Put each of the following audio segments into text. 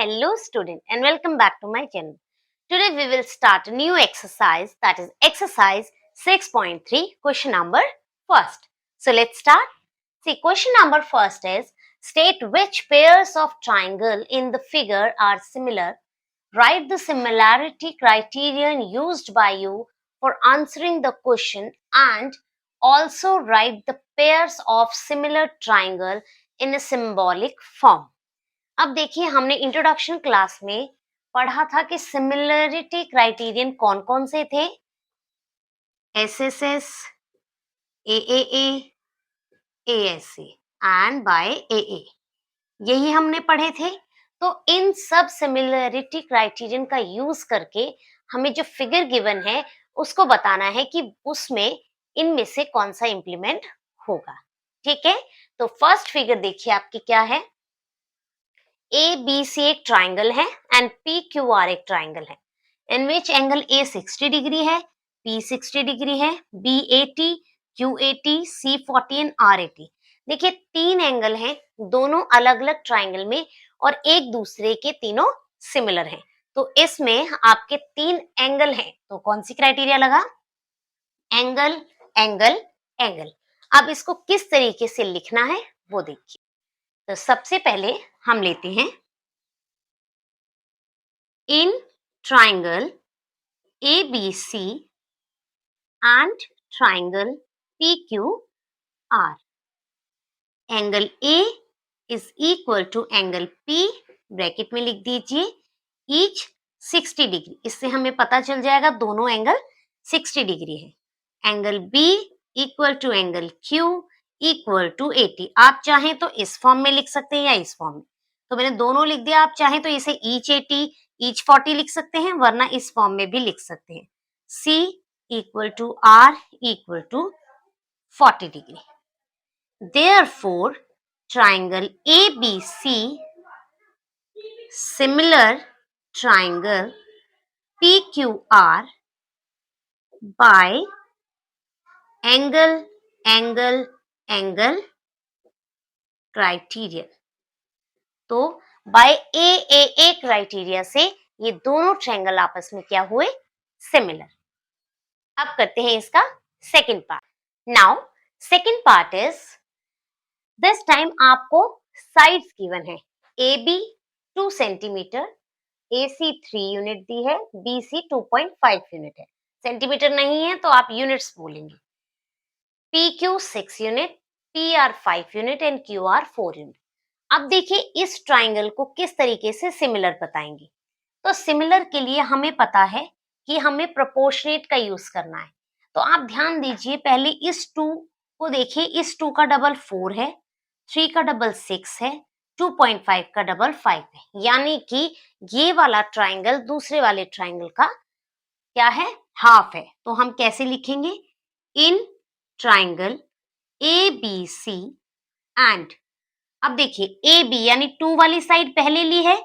Hello student and welcome back to my channel. Today we will start a new exercise, that is exercise 6.3, question number first. So let's start. See, question number first is, state which pairs of triangle in the figure are similar. Write the similarity criterion used by you for answering the question and also write the pairs of similar triangle in a symbolic form. अब देखिए, हमने introduction class में पढ़ा था कि similarity criterion कौन कौन से थे। SSS, AAA, ASC and by AA, यही हमने पढ़े थे। तो इन सब सिमिलरिटी क्राइटेरियन का यूज करके हमें जो फिगर गिवन है उसको बताना है कि उसमें इनमें से कौन सा इंप्लीमेंट होगा। ठीक है, तो फर्स्ट फिगर देखिए आपकी क्या है। ए बी सी एक ट्राइंगल है एंड पी क्यू आर एक ट्राइंगल है, in which angle A 60 degree है, पी 60 डिग्री है, B 80, Q 80, C 40 and R 80। देखिए, तीन एंगल हैं दोनों अलग अलग ट्राइंगल में और एक दूसरे के तीनों सिमिलर हैं। तो इसमें आपके तीन एंगल हैं, तो कौन सी क्राइटेरिया लगा? Angle angle angle. अब इसको किस तरीके से लिखना है वो देखिए। तो सबसे पहले हम लेते हैं in triangle ABC and triangle PQR, angle A is equal to angle P, bracket में लिख दीजिए, ईच 60 डिग्री। इससे हमें पता चल जाएगा दोनों एंगल 60 डिग्री है। Angle B equal to angle Q equal to 80। आप चाहें तो इस फॉर्म में लिख सकते हैं या इस फॉर्म में, तो मैंने दोनों लिख दिया। आप चाहें तो इसे ईच 80 ईच 40 लिख सकते हैं, वरना इस फॉर्म में भी लिख सकते हैं। C equal to R equal to 40 degree. Therefore, triangle ABC similar triangle PQR by angle angle angle criteria. तो बाय ए क्राइटेरिया से ये दोनों ट्रायंगल आपस में क्या हुए? सिमिलर। अब करते हैं इसका second part. Now second part is, this time आपको साइड्स गिवन है। A B 2 centimetre, AC 3 unit दी है, BC 2.5 यूनिट है। सेंटीमीटर नहीं है तो आप यूनिट्स बोलेंगे। PQ 6 unit, PR 5 unit and QR 4 unit. अब देखिए, इस ट्राइंगल को किस तरीके से सिमिलर बताएंगे। तो सिमिलर के लिए हमें पता है कि हमें प्रोपोर्शनेट का यूज करना है। तो आप ध्यान दीजिए, पहले इस 2 को देखिए, इस 2 का डबल 4 है, 3 का डबल 6 है, 2.5 का डबल 5 है, यानी कि ये वाला ट्राइंगल दूसरे वाले ट्राइंगल का क्या है? हाफ है। तो हम कैसे लिखेंगे? इन ट्राइंगल ABC एंड, अब देखिए ए बी यानी 2 वाली साइड पहले ली है,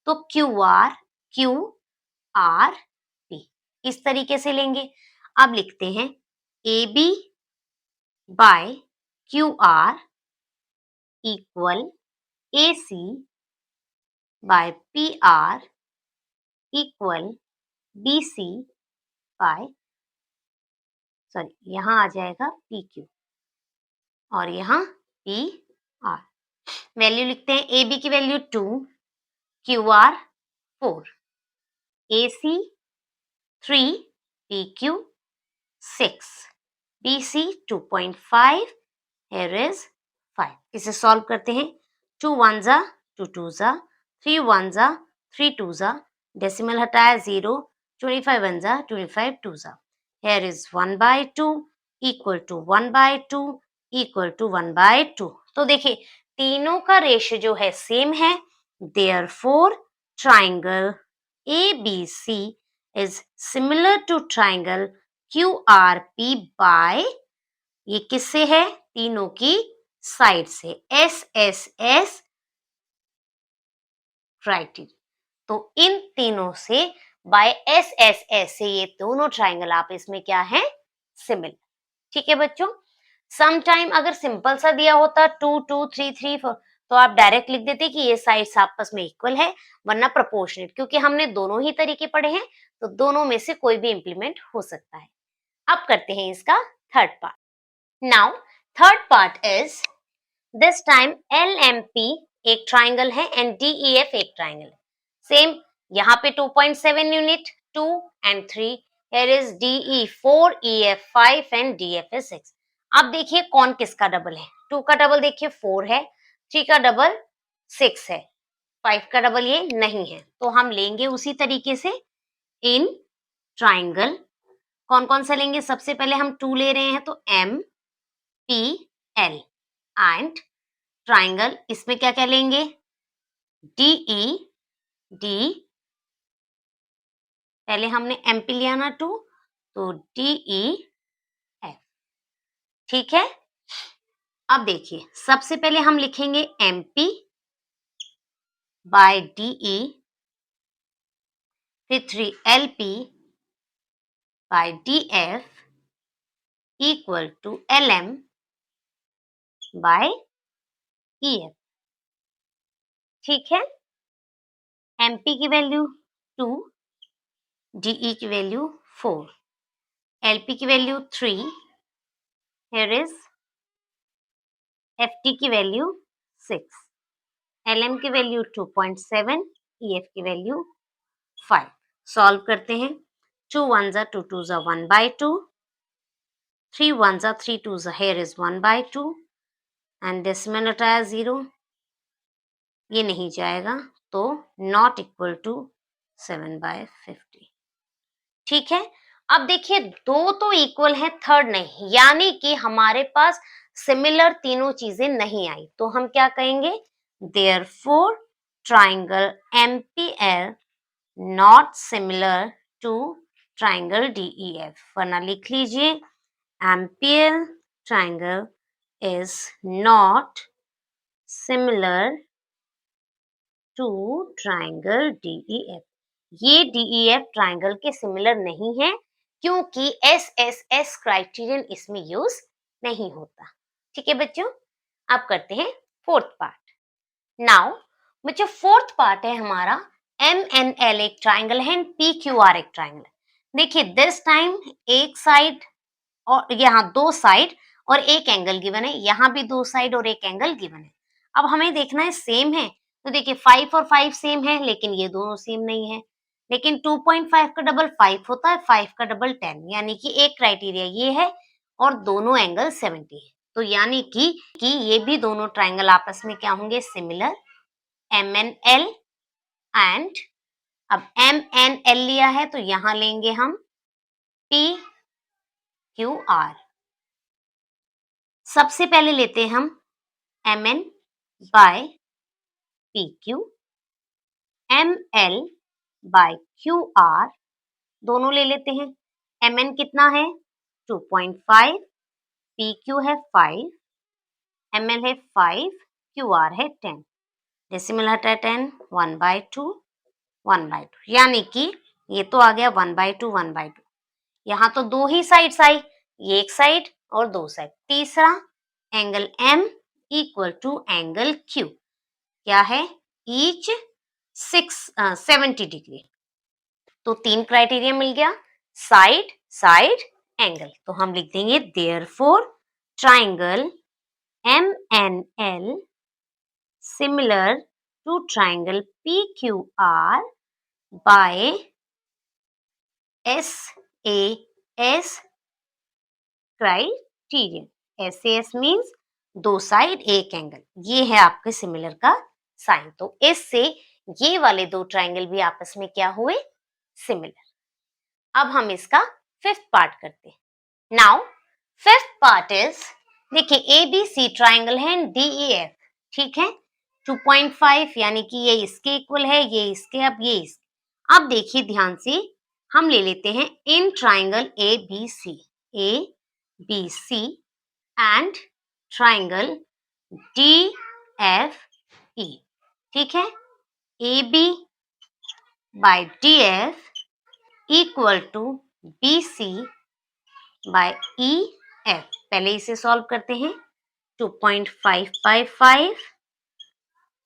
तो QR QR P इस तरीके से लेंगे। अब लिखते हैं AB by QR equal AC by PR equal BC by, sorry यहां आ जाएगा PQ और यहां PR। वैल्यू लिखते हैं, ए बी की value 2, QR 4, AC 3, PQ 6, BC 2.5, here is 5। इसे सॉल्व करते हैं। 2 1 जा 2 2 जा, 3 1 जा 3 2 जा, डेसिमल हटाया 0, 25 1 जा 25 2 जा, here is 1/2 equal to 1/2 equal to 1/2। तो देखिए, तीनों का रेशियो जो है सेम है। Therefore, triangle ABC is similar to triangle QRP by, ये किससे है? तीनों की साइड से, SSS क्राइटेरिया। तो इन तीनों से बाय SSS से ये दोनों ट्राइंगल आप इसमें क्या है? सिमिलर। ठीक है बच्चों, सम टाइम अगर सिंपल सा दिया होता 2 2 3 3 4, तो आप डायरेक्ट लिख देते कि ये साइड्स आपस में इक्वल है, वरना प्रोपोर्शनेट, क्योंकि हमने दोनों ही तरीके पढ़े हैं तो दोनों में से कोई भी इंप्लीमेंट हो सकता है। अब करते हैं इसका third part. Now third part is this time LMP एक ट्राइंगल है एंड DEF एक ट्राइंगल है। सेम यहाँ पे 2.7 unit 2 and 3, here is DE 4, EF 5 and DF is 6। अब देखिए कौन किसका डबल है। 2 का डबल देखिए 4 है, 3 का डबल 6 है, 5 का डबल ये नहीं है। तो हम लेंगे उसी तरीके से इन ट्राइंगल। कौन कौन सा लेंगे? सबसे पहले हम 2 ले रहे हैं तो MPL एंड ट्राइंगल, इसमें क्या क्या लेंगे? DE D, पहले हमने MP लिया ना 2, तो DEF। ठीक है, अब देखिए सबसे पहले हम लिखेंगे MP बाय DE, फिर 3LP by DF equal to LM by EF। ठीक है, MP की वैल्यू 2, DE की वैल्यू 4, LP की वैल्यू 3, here is FT की वैल्यू 6, LM की वैल्यू 2.7, EF की वैल्यू 5। सॉल्व करते हैं। 2 1 जा 2 2 जा 1/2, 3 1 जा 3 2 जा, here is 1/2 एंड डेसिमल हटाया 0, ये नहीं जाएगा तो नॉट इक्वल टू 7/50। ठीक है, अब देखिए दो तो इक्वल है, थर्ड नहीं, यानी कि हमारे पास सिमिलर तीनों चीजें नहीं आई। तो हम क्या कहेंगे? Therefore triangle MPL not similar to triangle DEF, वरना लिख लीजिए MPL triangle is not similar to triangle DEF। ये DEF ट्राइंगल के सिमिलर नहीं है, क्योंकि SSS क्राइटेरियन इसमें यूज नहीं होता। ठीक है बच्चों, अब करते हैं फोर्थ पार्ट। नाउ बच्चों फोर्थ पार्ट है हमारा MNL एक ट्राइंगल है, PQR एक ट्राइंगल है। देखिए दिस टाइम एक साइड और यहाँ 2 साइड और एक एंगल गिवन है, यहाँ भी 2 साइड और एक एंगल गिवन है। अब हमें देखना है सेम है, तो देखिए 5 और 5 सेम है, लेकिन ये दोनों सेम नहीं है। लेकिन 2.5 का डबल 5 होता है, 5 का डबल 10, यानी कि एक क्राइटेरिया ये है और दोनों एंगल 70 है। तो यानी कि ये भी दोनों ट्राइंगल आपस में क्या होंगे? सिमिलर, MNL एंड अब MNL लिया है तो यहां लेंगे हम PQR। सबसे पहले लेते हैं हम MN by PQ, ML by QR, दोनों ले लेते हैं। MN कितना है? 2.5, PQ है 5, ML है 5, QR है 10, डेसिमल हटा 10, 1/2, 1/2, यानी कि ये तो आ गया 1/2, 1/2। यहाँ तो 2 ही साइड्स आई, ये एक साइड और 2 साइड। तीसरा angle M equal to angle Q, क्या है? Each 70 degree. तो 3 क्राइटेरिया मिल गया, साइड साइड एंगल। तो हम लिख देंगे therefore triangle MNL similar to triangle PQR by SAS criterion. SAS means 2 side एक एंगल, ये है आपके सिमिलर का साइन। तो इससे ये वाले 2 ट्राइंगल भी आपस में क्या हुए? सिमिलर। अब हम इसका फिफ्थ पार्ट करते हैं। नाउ फिफ्थ पार्ट इज, देखिए ABC ट्राइंगल है एंड DEF। ठीक है, 2.5 यानी कि ये इसके इक्वल है, ये इसके, अब ये इसके। अब देखिए ध्यान से, हम ले लेते हैं in triangle ABC and triangle DFE। ठीक है, AB by DF equal to BC by EF। पहले इसे सॉल्व करते हैं। 2.5 बाय 5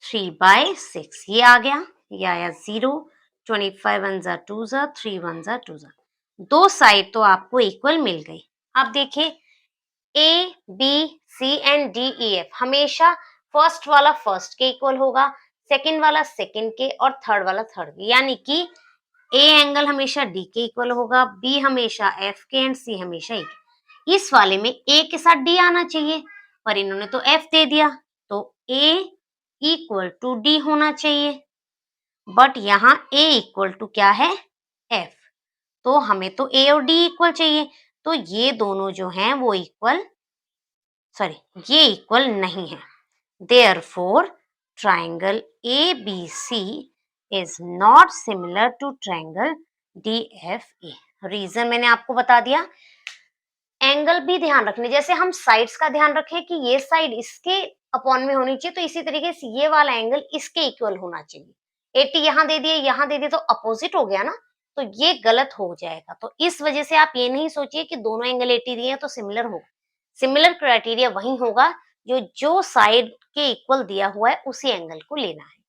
3/6 ये आ गया, ये आया 0, 25 1 जा 2 जा, 3 1 जा 2 जा। दो साइड तो आपको इक्वल मिल गई। अब देखिए A B C and D E F हमेशा फर्स्ट वाला फर्स्ट के इक्वल होगा, सेकंड वाला सेकंड के और थर्ड वाला थर्ड के, यानी कि ए एंगल हमेशा डी के इक्वल होगा, बी हमेशा एफ के एंड सी हमेशा ई के। इस वाले में ए के साथ डी आना चाहिए, पर इन्होंने तो एफ दे दिया, तो ए इक्वल टू डी होना चाहिए, बट यहाँ ए इक्वल टू क्या है, एफ। तो हमें तो ए और डी इक्वल चाहिए, तो ये दोनों जो हैं वो इक्वल, सॉरी ये इक्वल नहीं है। Therefore, triangle ABC is not similar to triangle DFA. Reason मैंने आपको बता दिया। एंगल भी ध्यान रखने, जैसे हम साइड्स का ध्यान रखें कि ये साइड इसके अपॉन में होनी चाहिए, तो इसी तरीके से ये वाला एंगल इसके इक्वल होना चाहिए। 80 यहाँ दे दिए, यहाँ दे दिए, तो अपोजिट हो गया ना, तो ये गलत हो जाएगा। तो इस वजह से आप ये नहीं सोचिए कि दोनों एंगल 80 दिए हैं तो सिमिलर होगा। सिमिलर क्राइटेरिया वही होगा जो साइड के इक्वल दिया हुआ है, उसी एंगल को लेना है।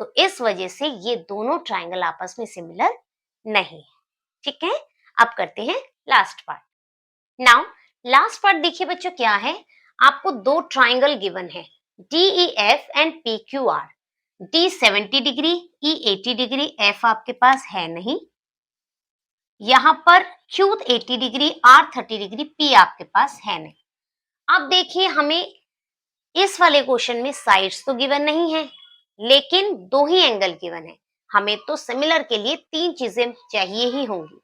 तो इस वजह से ये दोनों ट्राइंगल आपस में सिमिलर नहीं है। ठीक है, अब करते हैं last part. Now last part देखिए बच्चों, क्या है, आपको दो ट्राइंगल गिवन है, DEF and PQR। D 70 degree, E 80 degree, F आपके पास है नहीं, यहां पर Q 80 degree, R 30 degree, P आपके पास है नहीं। अब देखिए हमें इस वाले क्वेश्चन में साइड्स तो गिवन नहीं है, लेकिन दो ही एंगल गिवन है। हमें तो सिमिलर के लिए तीन चीजें चाहिए ही होंगी।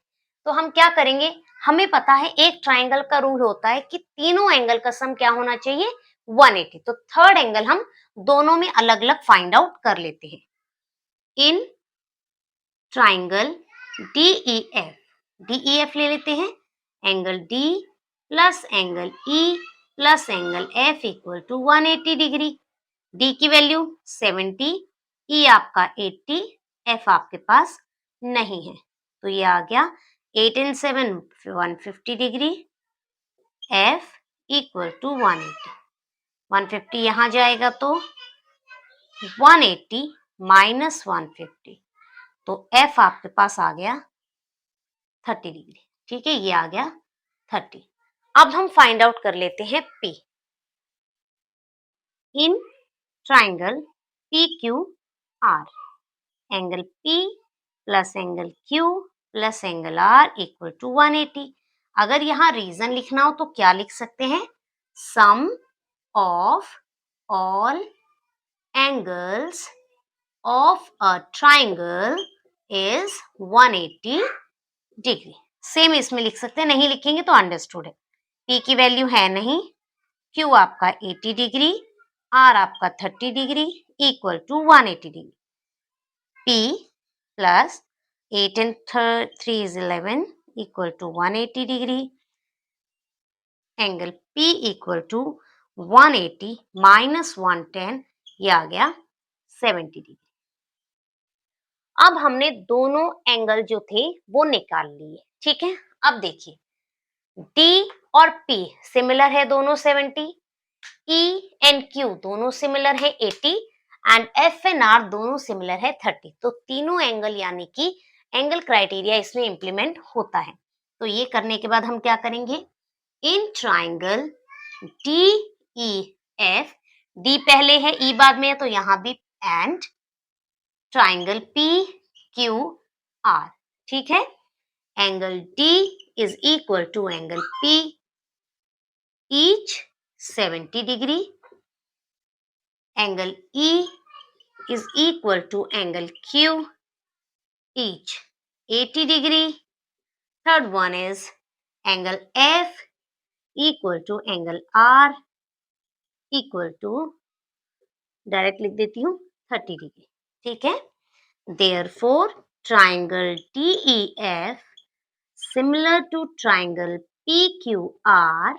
तो हम क्या करेंगे, हमें पता है एक ट्राइंगल का रूल होता है कि तीनों एंगल का सम क्या होना चाहिए, 180। तो थर्ड एंगल हम दोनों में अलग अलग फाइंड आउट कर लेते हैं। इन ट्राइंगल DEF ले लेते हैं, angle D plus angle E plus angle F equal to 180 degree. D की वैल्यू 70, E आपका 80, F आपके पास नहीं है, तो ये आ गया 8 and 7 150 degree, F equal to 180। 150 यहाँ जाएगा तो 180 माइनस 150, तो F आपके पास आ गया 30 डिग्री। ठीक है, ये आ गया 30। अब हम फाइंड आउट कर लेते हैं P। In triangle PQR, angle P plus angle Q plus angle R equal to 180। अगर यहाँ रीजन लिखना हो तो क्या लिख सकते हैं, sum of all angles of a triangle is 180 degree. Same इसमें लिख सकते हैं, नहीं लिखेंगे तो अंडरस्टूड है। P की वैल्यू है नहीं, Q आपका 80 डिग्री, R आपका 30 degree equal to 180 degree. P plus 8 and 3 is 11 equal to 180 degree, angle P equal to 180 minus 110, ये आ गया 70 डिग्री। अब हमने दोनों एंगल जो थे वो निकाल लिए। ठीक है, अब देखिए D और P सिमिलर है दोनों 70, E एंड Q दोनों सिमिलर है 80 एंड F एंड R दोनों सिमिलर है 30। तो तीनों एंगल यानी कि एंगल क्राइटेरिया इसमें इंप्लीमेंट होता है। तो ये करने के बाद हम क्या करेंगे, इन ट्राइंगल DEF, D पहले है E बाद में है, तो यहां भी एंड ट्राइंगल PQR। ठीक है, angle D is equal to angle P, each 70 degree, angle E is equal to angle Q, each 80 degree. Third one is angle F equal to angle R equal to, direct लिख देती हूँ 30 degree. ठीक है, therefore triangle DEF similar to triangle PQR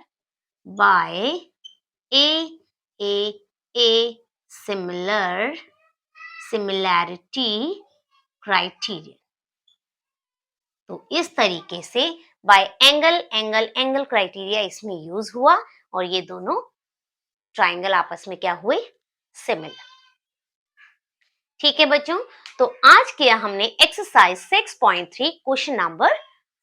by a similarity criteria। तो इस तरीके से bye angle criteria इसमें यूज हुआ और ये दोनों ट्राइंगल आपस में क्या हुए, सिमिलर। ठीक है बच्चों, तो आज किया हमने exercise 6.3 question number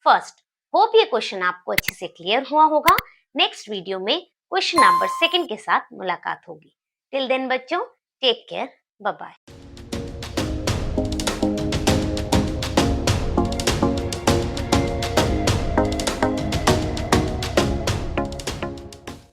first. Hope ये क्वेश्चन आपको अच्छे से क्लियर हुआ होगा। नेक्स्ट वीडियो में क्वेश्चन नंबर सेकंड के साथ मुलाकात होगी। टिल देन बच्चों, टेक केयर, बाय बाय।